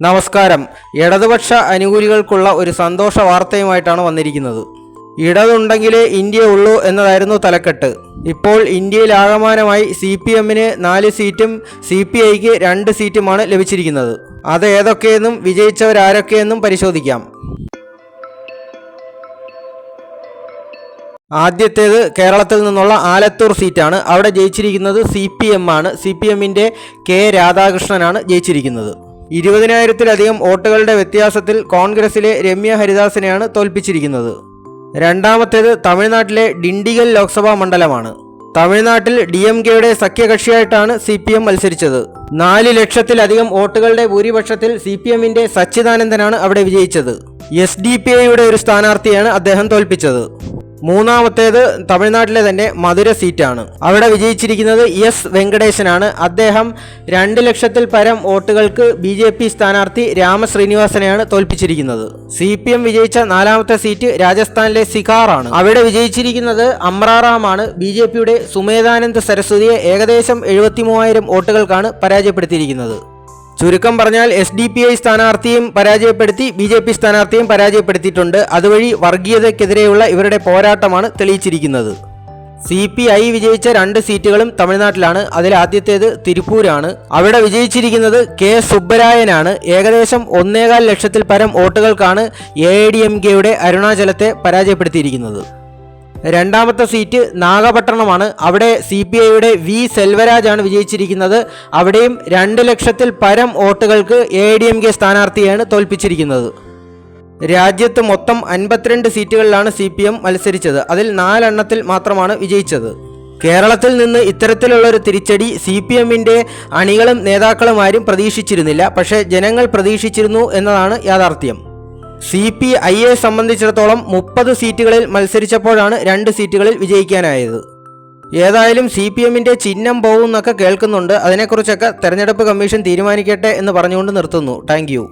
നമസ്കാരം. ഇടതുപക്ഷ അനുകൂലികൾക്കുള്ള ഒരു സന്തോഷ വാർത്തയുമായിട്ടാണ് വന്നിരിക്കുന്നത്. ഇടതുണ്ടെങ്കിലേ ഇന്ത്യ ഉള്ളൂ എന്നതായിരുന്നു തലക്കെട്ട്. ഇപ്പോൾ ഇന്ത്യയിൽ ആകമാനമായി CPMന് 4 സീറ്റും CPIക്ക് 2 സീറ്റുമാണ് ലഭിച്ചിരിക്കുന്നത്. അത് ഏതൊക്കെയെന്നും വിജയിച്ചവരാരൊക്കെയെന്നും പരിശോധിക്കാം. ആദ്യത്തേത് കേരളത്തിൽ നിന്നുള്ള ആലത്തൂർ സീറ്റാണ്. അവിടെ ജയിച്ചിരിക്കുന്നത് CPM ആണ്. CPMന്റെ K രാധാകൃഷ്ണനാണ് ജയിച്ചിരിക്കുന്നത്. 20,000-ലധികം വോട്ടുകളുടെ വ്യത്യാസത്തിൽ കോൺഗ്രസിലെ രമ്യ ഹരിദാസിനെയാണ് തോൽപ്പിച്ചിരിക്കുന്നത്. രണ്ടാമത്തേത് തമിഴ്നാട്ടിലെ ഡിണ്ടിഗൽ ലോക്സഭാ മണ്ഡലമാണ്. തമിഴ്നാട്ടിൽ DMKയുടെ സഖ്യകക്ഷിയായിട്ടാണ് CPM മത്സരിച്ചത്. 4 ലക്ഷത്തിലധികം വോട്ടുകളുടെ ഭൂരിപക്ഷത്തിൽ CPMന്റെ സച്ചിദാനന്ദനാണ് അവിടെ വിജയിച്ചത്. SDPIയുടെ ഒരു സ്ഥാനാർത്ഥിയാണ് അദ്ദേഹം തോൽപ്പിച്ചത്. മൂന്നാമത്തേത് തമിഴ്നാട്ടിലെ തന്നെ മധുര സീറ്റാണ്. അവിടെ വിജയിച്ചിരിക്കുന്നത് S വെങ്കടേശനാണ്. അദ്ദേഹം 2 ലക്ഷത്തിൽ പരം വോട്ടുകൾക്ക് BJP സ്ഥാനാർത്ഥി രാമശ്രീനിവാസനെയാണ് തോൽപ്പിച്ചിരിക്കുന്നത്. CPM വിജയിച്ച 4ാമത്തെ സീറ്റ് രാജസ്ഥാനിലെ സികാറാണ്. അവിടെ വിജയിച്ചിരിക്കുന്നത് അമ്രാറാമാണ്. BJPയുടെ സുമേധാനന്ദ് സരസ്വതിയെ ഏകദേശം 73,000 വോട്ടുകൾക്കാണ് പരാജയപ്പെടുത്തിയിരിക്കുന്നത്. ചുരുക്കം പറഞ്ഞാൽ SDPI സ്ഥാനാർത്ഥിയും പരാജയപ്പെടുത്തി, BJP സ്ഥാനാർത്ഥിയും പരാജയപ്പെടുത്തിയിട്ടുണ്ട്. അതുവഴി വർഗീയതയ്ക്കെതിരെയുള്ള ഇവരുടെ പോരാട്ടമാണ് തെളിയിച്ചിരിക്കുന്നത്. CPI വിജയിച്ച 2 സീറ്റുകളും തമിഴ്നാട്ടിലാണ്. അതിൽ ആദ്യത്തേത് തിരുപ്പൂരാണ്. അവിടെ വിജയിച്ചിരിക്കുന്നത് K സുബ്ബരായനാണ്. ഏകദേശം 1.25 ലക്ഷത്തിൽ പരം വോട്ടുകൾക്കാണ് AIDMKയുടെ അരുണാചലത്തെ പരാജയപ്പെടുത്തിയിരിക്കുന്നത്. രണ്ടാമത്തെ സീറ്റ് നാഗപട്ടണമാണ്. അവിടെ CPIയുടെ V സെൽവരാജാണ് വിജയിച്ചിരിക്കുന്നത്. അവിടെയും 2 ലക്ഷത്തിൽ പരം വോട്ടുകൾക്ക് AIDMK സ്ഥാനാർത്ഥിയാണ് തോൽപ്പിച്ചിരിക്കുന്നത്. രാജ്യത്ത് മൊത്തം 52 സീറ്റുകളിലാണ് CPM മത്സരിച്ചത്. അതിൽ 4 എണ്ണത്തിൽ മാത്രമാണ് വിജയിച്ചത്. കേരളത്തിൽ നിന്ന് ഇത്തരത്തിലുള്ളൊരു തിരിച്ചടി CPMന്റെ അണികളും നേതാക്കളും ആരും പ്രതീക്ഷിച്ചിരുന്നില്ല. പക്ഷേ ജനങ്ങൾ പ്രതീക്ഷിച്ചിരുന്നു എന്നതാണ് യാഥാർത്ഥ്യം. CPIയെ സംബന്ധിച്ചിടത്തോളം 30 സീറ്റുകളിൽ മത്സരിച്ചപ്പോഴാണ് 2 സീറ്റുകളിൽ വിജയിക്കാനായത്. ഏതായാലും CPMന്റെ ചിഹ്നം പോകുന്നൊക്കെ കേൾക്കുന്നുണ്ട്. അതിനെക്കുറിച്ചൊക്കെ തെരഞ്ഞെടുപ്പ് കമ്മീഷൻ തീരുമാനിക്കട്ടെ എന്ന് പറഞ്ഞുകൊണ്ട് നിർത്തുന്നു. Thank you.